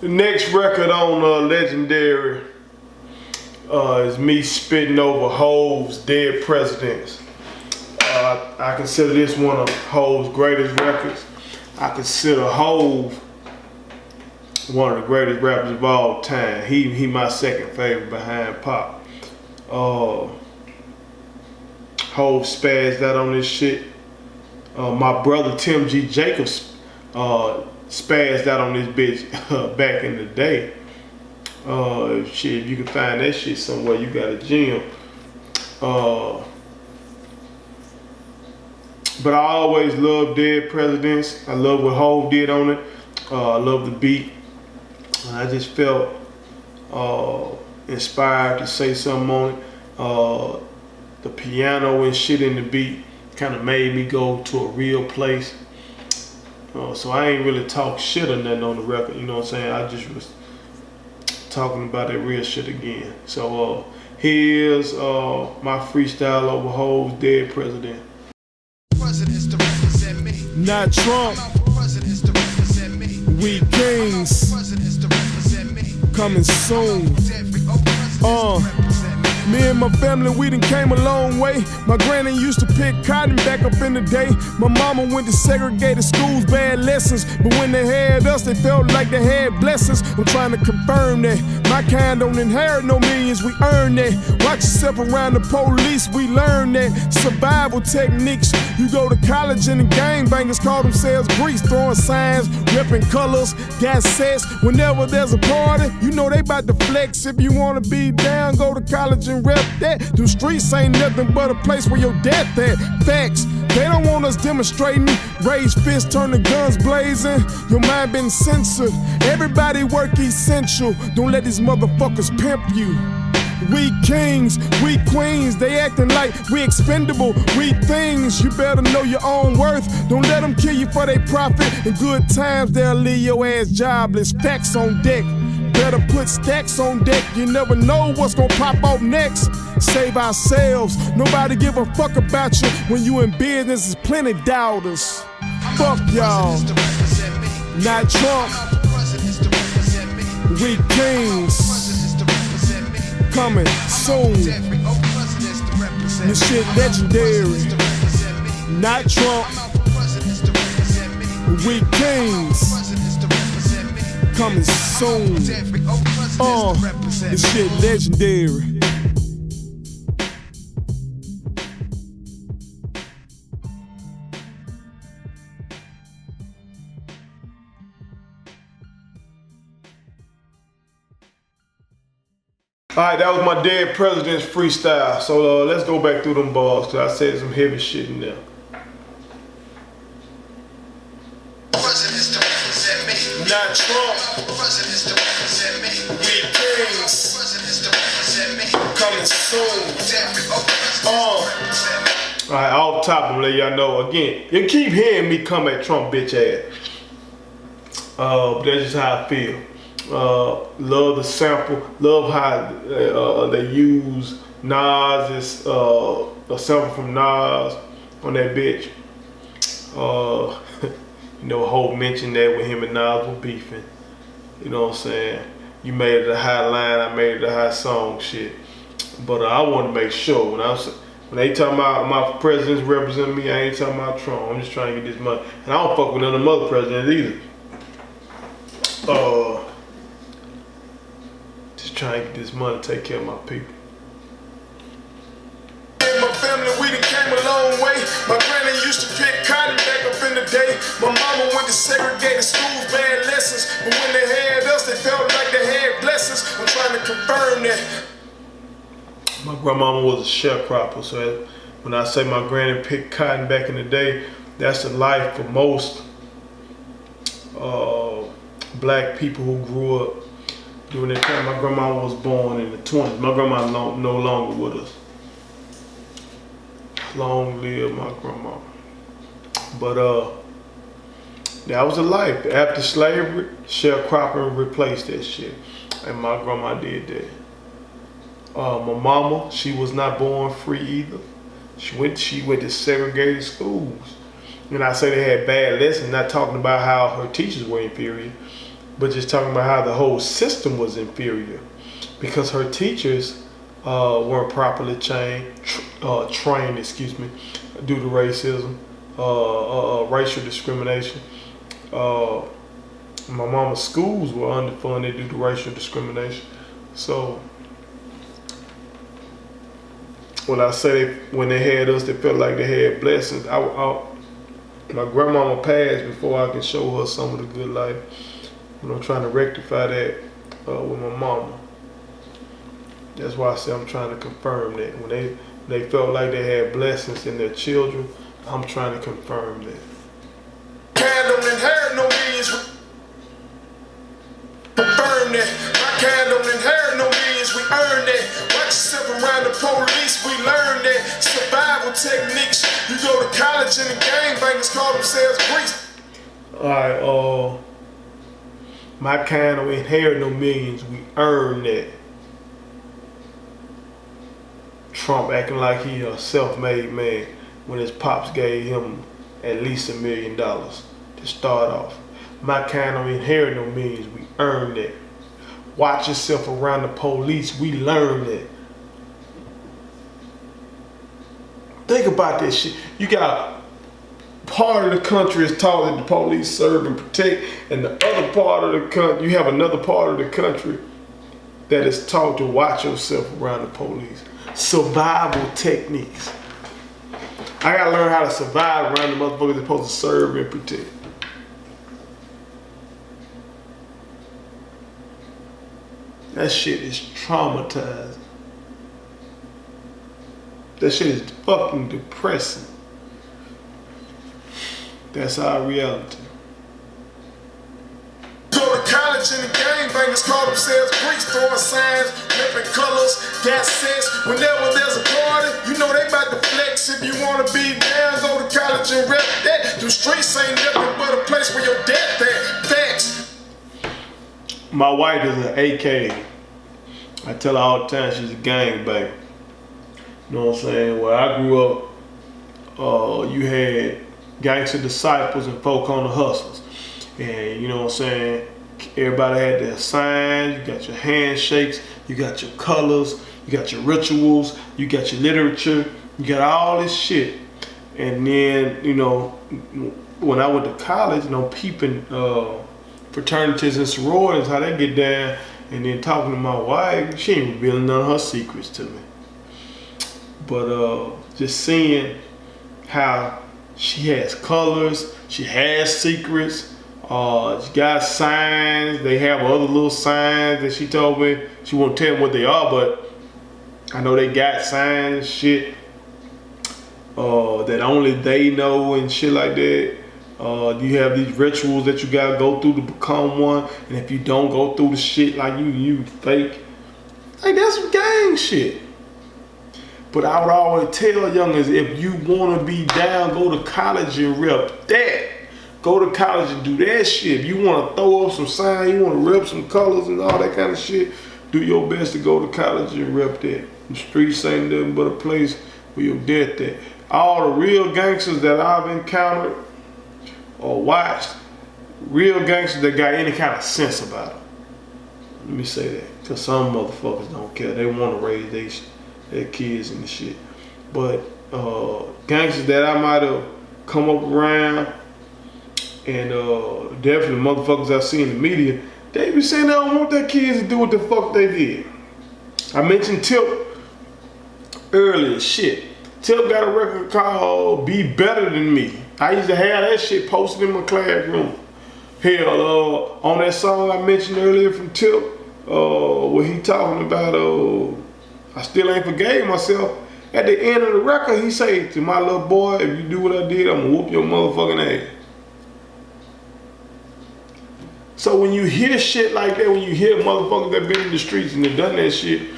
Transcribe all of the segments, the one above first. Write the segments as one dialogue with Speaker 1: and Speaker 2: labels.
Speaker 1: The next record on Legendary is me spitting over Hov's Dead Presidents. I consider this one of Hov's greatest records. I consider Hov one of the greatest rappers of all time. He my second favorite behind Pop. Hov spazzed out on this shit. My brother Tim G. Jacobs spazzed out on this bitch back in the day. Shit, if you can find that shit somewhere, you got a gem. But I always loved Dead Presidents. I love what Hov did on it. I love the beat. I just felt inspired to say something on it. The piano and shit in the beat kind of made me go to a real place. So I ain't really talk shit or nothing on the record, you know what I'm saying? I just was talking about that real shit again. So here's my freestyle over Hov's Dead President.
Speaker 2: Not Trump, we kings, coming soon. Me and my family, we done came a long way. My granny used to pick cotton back up in the day. My mama went to segregated schools, bad lessons. But when they had us, they felt like they had blessings. I'm trying to confirm that my kind don't inherit no millions, we earn that. Watch yourself around the police, we learn that. Survival techniques, you go to college and the gangbangers call themselves Grease, throwing signs, ripping colors, got sets. Whenever there's a party, you know they bout to flex. If you wanna be down, go to college and rep that. The streets ain't nothing but a place where your death at. Facts, they don't want us demonstrating. Raise fists, turn the guns blazing. Your mind been censored. Everybody work essential. Don't let these motherfuckers pimp you. We kings, we queens, they acting like we expendable. We things, you better know your own worth. Don't let them kill you for their profit. In good times, they'll leave your ass jobless. Facts on deck. Better put stacks on deck, you never know what's gonna pop out next. Save ourselves, nobody give a fuck about you. When you in business, there's plenty doubters. Fuck y'all, not Trump. We kings, coming soon. This shit legendary, not Trump. We kings, coming soon. This shit legendary.
Speaker 1: Alright, that was my Dead President's freestyle. So let's go back through them bars, cause I said some heavy shit in there. Not Trump. We kings, coming soon. Alright, off top, I'm gonna let y'all know again. You keep hearing me come at Trump bitch ass. But that's just how I feel. Love the sample. Love how they use Nas, a sample from Nas on that bitch. You know, Hov mentioned that when him and Nas were beefing. You know what I'm saying? You made it a high line, I made it a high song shit. But I want to make sure when they talking about my presidents representing me, I ain't talking about Trump. I'm just trying to get this money. And I don't fuck with none of them other presidents either. Just trying to get this money, take care of my people. My family, we done came a long way. My granny used to pick cotton back up in the day. My mama went to segregated schools, bad lessons. But when they had us, they felt like they had blessings. I'm trying to confirm that. My grandmama was a sharecropper, so when I say my granny picked cotton back in the day, that's the life for most black people who grew up during that time. My grandma was born in the 20s. My grandma no longer with us. Long live my grandma. But that was a life. After slavery, sharecropping replaced that shit. And my grandma did that. My mama, she was not born free either. She went to segregated schools. And I say they had bad lessons, not talking about how her teachers were inferior. but just talking about how the whole system was inferior because her teachers weren't properly trained, due to racism, racial discrimination. My mama's schools were underfunded due to racial discrimination. So when I say when they had us, they felt like they had blessings. My grandmama passed before I can show her some of the good life. I'm trying to rectify that with my mama. That's why I say I'm trying to confirm that. When they felt like they had blessings in their children, I'm trying to confirm that.
Speaker 2: Kind don't inherit no millions. Confirm that. My kind don't inherit no millions. We earn that. Watch yourself around the police. We learn that. Survival techniques. You go to college and the gangbangers call themselves Greeks.
Speaker 1: Alright, my kind don't inherit no millions. We earn that. Trump acting like he a self-made man when his pops gave him at least $1 million to start off. My kind don't inherit no millions. We earn that. Watch yourself around the police. We learn that. Think about this shit. You got part of the country is taught that the police serve and protect, and the other part of the country, you have another part of the country that is taught to watch yourself around the police. Survival techniques. I gotta learn how to survive around the motherfuckers that's supposed to serve and protect. That shit is traumatizing. That shit is fucking depressing. That's our reality.
Speaker 2: Go to college and the gangbangers call themselves Greeks, throwing signs, flipping colors, got sets. Whenever there's a party, you know they about to flex. If you wanna be down, go to college and rep that. The streets ain't nothing but a place where your death at. Facts.
Speaker 1: My wife is an AK. I tell her all the time she's a gangbanger. You know what I'm saying? Where I grew up, you had gangster disciples and folk on the hustles. And you know what I'm saying? Everybody had their signs, you got your handshakes, you got your colors, you got your rituals, you got your literature, you got all this shit. And then, you know, when I went to college, you know, peeping fraternities and sororities, how they get down, and then talking to my wife, she ain't revealing none of her secrets to me. But just seeing how she has colors, she has secrets, she got signs, they have other little signs that she told me. She won't tell me what they are, but I know they got signs and shit that only they know and shit like that. You have these rituals that you gotta go through to become one, and if you don't go through the shit like you fake. Like that's some gang shit. But I would always tell youngins, if you wanna be down, go to college and rep that. Go to college and do that shit. If you wanna throw up some signs, you wanna rep some colors and all that kind of shit, do your best to go to college and rep that. The streets ain't nothing but a place where your death at. All the real gangsters that I've encountered or watched, real gangsters that got any kind of sense about them. Let me say that, because some motherfuckers don't care. They want to raise their kids and shit. But gangsters that I might have come up around, and definitely motherfuckers I see in the media, they be saying they don't want their kids to do what the fuck they did. I mentioned Tip earlier. Shit, Tip got a record called "Be Better Than Me." I used to have that shit posted in my classroom. Hell, on that song I mentioned earlier from Tip, where he talking about, I still ain't forgave myself. At the end of the record, he say to my little boy, if you do what I did, I'm gonna whoop your motherfucking ass. So when you hear shit like that, when you hear motherfuckers that been in the streets and they done that shit,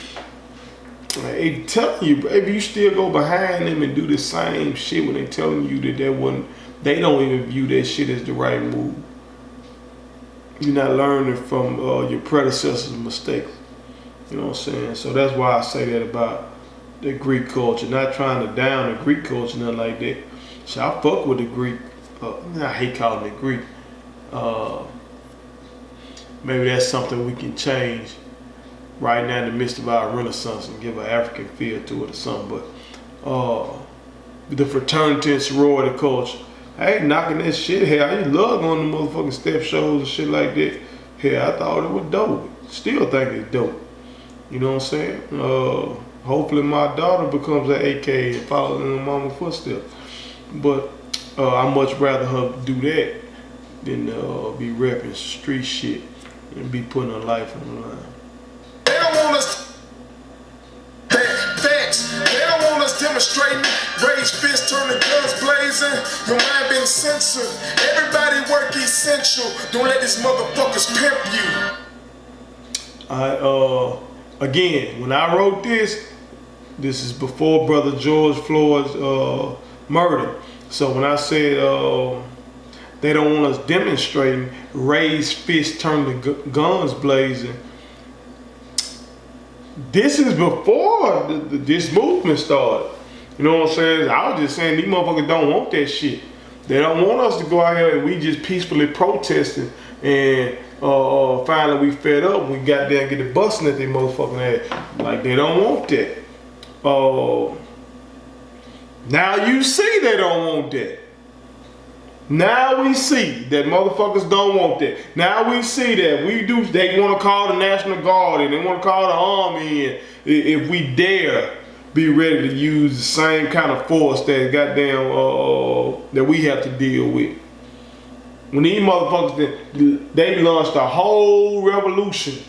Speaker 1: they telling you, baby, you still go behind them and do the same shit when they telling you that they don't even view that shit as the right move. You're not learning from your predecessors' mistakes. You know what I'm saying? So that's why I say that about the Greek culture. Not trying to down the Greek culture, nothing like that. So I fuck with the Greek. I hate calling it Greek. maybe that's something we can change right now in the midst of our renaissance and give an African feel to it or something. But the fraternity and sorority culture, I ain't knocking that shit. Hell, I used to love going to motherfucking step shows and shit like that. Hell, I thought it was dope. Still think it's dope. You know what I'm saying? Hopefully my daughter becomes an AK and follows in her mama's footsteps. But I'd much rather her do that than be repping street shit and be putting her life on the line.
Speaker 2: They don't want us facts. They don't want us demonstrating. Raise fists, turn the guns blazing. Your mind been censored. Everybody work essential. Don't let these motherfuckers pimp you.
Speaker 1: Again, when I wrote this is before Brother George Floyd's murder. So when I said they don't want us demonstrating, raise fists, turn the guns blazing, this is before this movement started. You know what I'm saying? I was just saying these motherfuckers don't want that shit. They don't want us to go out here and we just peacefully protesting and finally we fed up and we got there and get the busting at their motherfucking ass. Like, they don't want that. Now you see they don't want that. Now we see that motherfuckers don't want that. Now we see that they want to call the National Guard and they want to call the Army in if we dare be ready to use the same kind of force that goddamn that we have to deal with. When these motherfuckers, they launched a whole revolution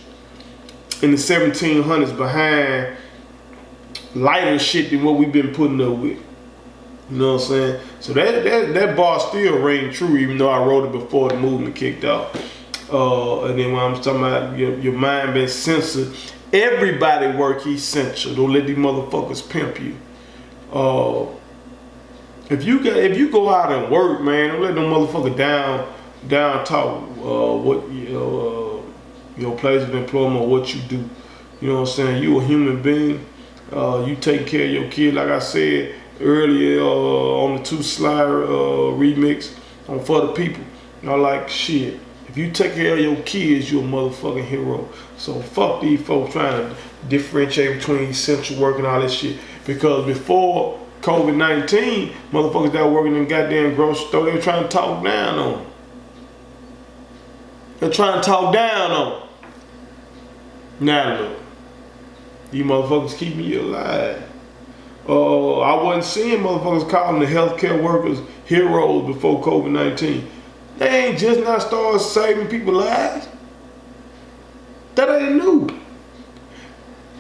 Speaker 1: in the 1700s behind lighter shit than what we've been putting up with. You know what I'm saying? So that bar still rang true, even though I wrote it before the movement kicked off. And then when I'm talking about your mind being censored, everybody work essential. Don't let these motherfuckers pimp you. If you go out and work, man, don't let them motherfuckers down talk what your place of employment or what you do. You know what I'm saying? You a human being. You take care of your kid, like I said earlier on the 2 Slide remix on For the People. You know, like, shit, if you take care of your kids, you're a motherfucking hero. So fuck these folks trying to differentiate between essential work and all this shit. Because before COVID-19, motherfuckers that were working in goddamn grocery store, they were trying to talk down on them. They're trying to talk down on them. Now look, these motherfuckers keeping you alive. I wasn't seeing motherfuckers calling the healthcare workers heroes before COVID-19. They ain't just not started saving people's lives. That ain't new.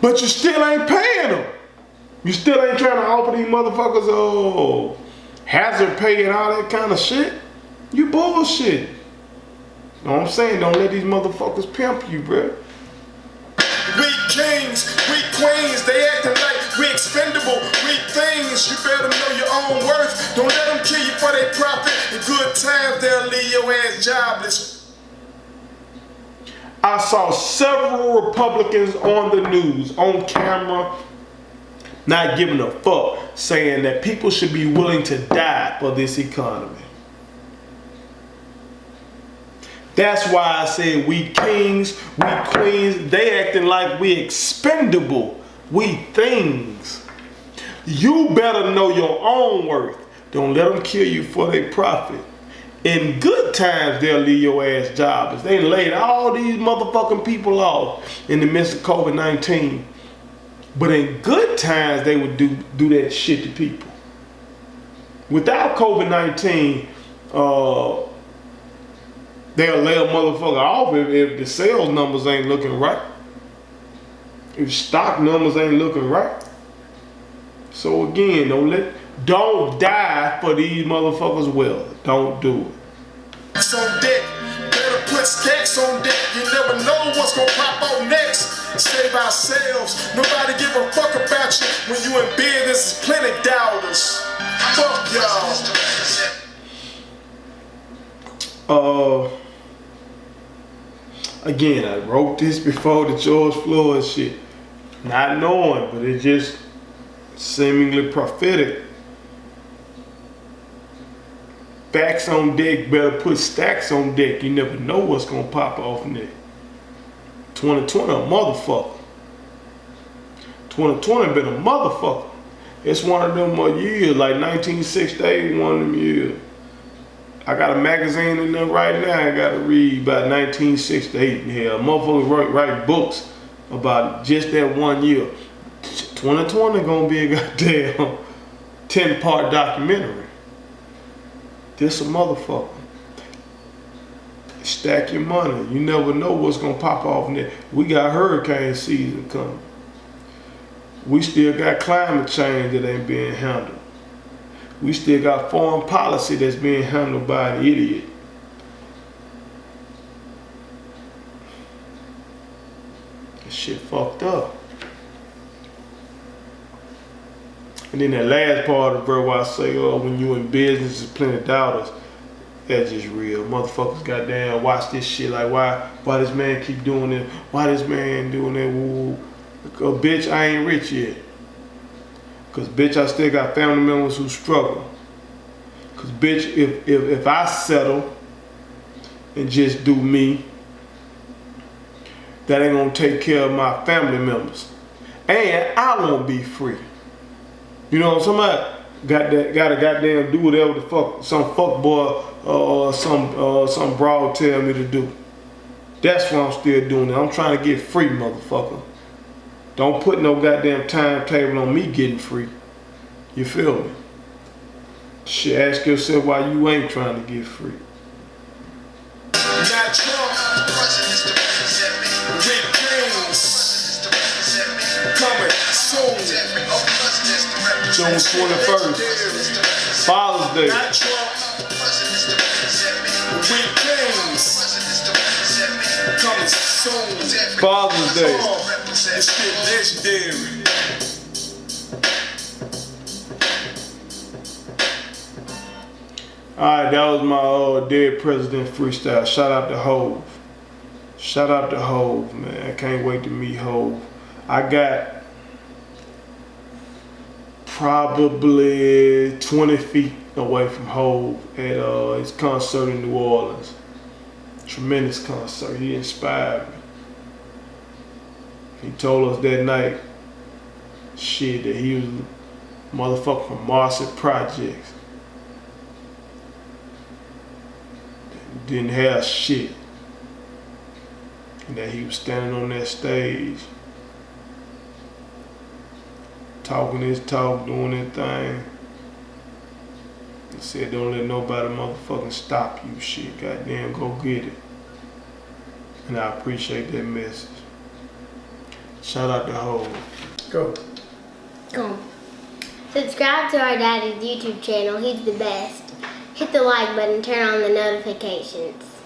Speaker 1: But you still ain't paying them. You still ain't trying to offer these motherfuckers hazard pay and all that kind of shit. You bullshit. You know what I'm saying? Don't let these motherfuckers pimp you, bruh.
Speaker 2: We kings, we queens, they acting like we expendable, we things. You better know your own worth. Don't let them kill you for their profit. In good times, they'll leave your ass jobless.
Speaker 1: I saw several Republicans on the news, on camera, not giving a fuck, saying that people should be willing to die for this economy. That's why I said we kings, we queens, they acting like we expendable, we things. You better know your own worth. Don't let them kill you for their profit. In good times, they'll leave your ass jobless. They laid all these motherfucking people off in the midst of COVID-19. But in good times, they would do that shit to people. Without COVID-19, they'll lay a motherfucker off if the sales numbers ain't looking right. If stock numbers ain't looking right. So again, don't die for these motherfuckers' wealth. Don't do it.
Speaker 2: Stacks on deck, better put stacks on deck. You never know what's gonna pop out next. Save ourselves. Nobody give a fuck about you when you in business. There's plenty doubters. Fuck y'all.
Speaker 1: Again, I wrote this before the George Floyd shit. Not knowing, but it just seemingly prophetic. Facts on deck, better put stacks on deck. You never know what's gonna pop off in there. 2020 a motherfucker. 2020 been a motherfucker. It's one of them years, like 1968, one of them years. I got a magazine in there right now I gotta read about 1968. Yeah, motherfuckers write books about just that one year. 2020 gonna be a goddamn 10-part documentary. This a motherfucker. Stack your money. You never know what's gonna pop off in there. We got hurricane season coming. We still got climate change that ain't being handled. We still got foreign policy that's being handled by an idiot. This shit fucked up. And then that last part of the verse where I say, oh, when you in business, there's plenty of doubters. That's just real. Motherfuckers goddamn watch this shit like, why this man keep doing it? Why this man doing that? Woo. Bitch, I ain't rich yet. Cause bitch, I still got family members who struggle. Cause bitch, if I settle and just do me, that ain't gonna take care of my family members. And I won't be free. You know, somebody gotta goddamn do whatever the fuck some fuck boy or some broad tell me to do. That's why I'm still doing it. I'm trying to get free, motherfucker. Don't put no goddamn timetable on me getting free. You feel me? Shit, ask yourself why you ain't trying to get free.
Speaker 2: Not Trump, Rick James, coming soon.
Speaker 1: June 21st, Father's Day.
Speaker 2: Not Trump, Rick James, coming soon.
Speaker 1: Father's Day.
Speaker 2: This shit legendary.
Speaker 1: Alright, that was my dead president freestyle. Shout out to Hove. Shout out to Hove, man. I can't wait to meet Hove. I got probably 20 feet away from Hove at his concert in New Orleans. Tremendous concert. He inspired me. He told us that night, shit, that he was a motherfucker from Marcy Projects. Didn't have shit. And that he was standing on that stage, talking his talk, doing his thing. He said, don't let nobody motherfucking stop you, shit. Goddamn, go get it. And I appreciate that message. Shout out to Hove. Go.
Speaker 3: Cool. Subscribe to our daddy's YouTube channel. He's the best. Hit the like button, turn on the notifications.